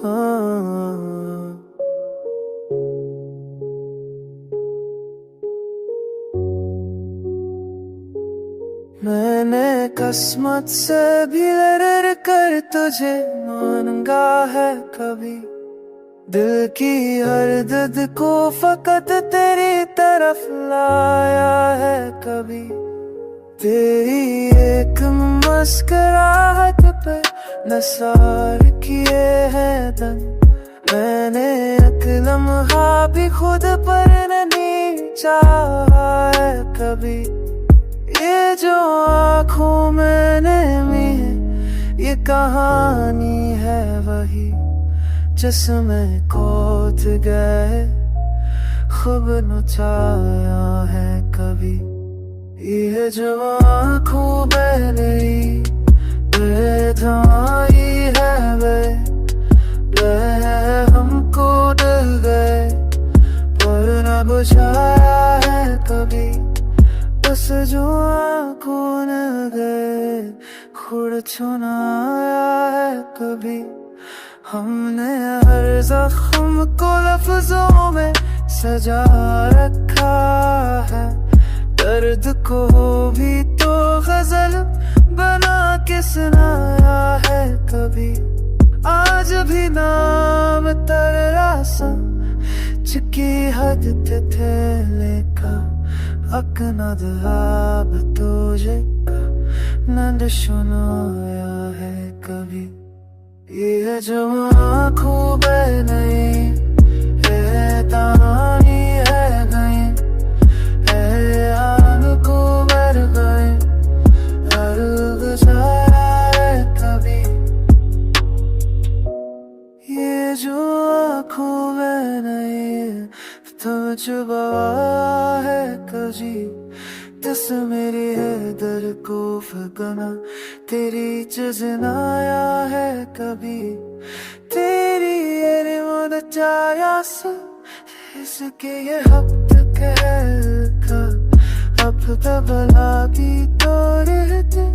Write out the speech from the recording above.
हाँ। मैंने किस्मत से भी लड़ कर तुझे मांगा है कभी, दिल की हर दर्द को फकत तेरी तरफ लाया है कभी। तेरी एक मुस्कुराहट पे नसार किए हैं दम, मैंने एक लम्हा भी खुद पर नहीं चाहा है कभी। ये जो आँखों में नमी है, ये कहानी है वही जिसमें खोद गए ख्वाब नचाया है कभी। ये जो आँखों में नहीं बेधाई है वे हमको डर गए पर न बुझाया है कभी। बस जो आँखों न गए खुद छुनाया है कभी। हमने हर जख्म को लफ्जों में सजा रखा है, दर्द को भी तो गजल बना के सुनाया है कभी। आज भी नाम तेरा सा चिकी हद थे लेका, अकनद आब तुझे नंद सुनाया है कभी। ये जो आँखों में नहीं है तानी है गई है आग को भर गए अर्ग छाया है कभी। ये जो आँखों में नहीं तो छुपा है कभी, जिस मेरी है दर को फगना तेरी जजनाया है कभी। तेरी ये मन चाया सा इसके ये हफ्त कहकर अब तबला भी तो रहते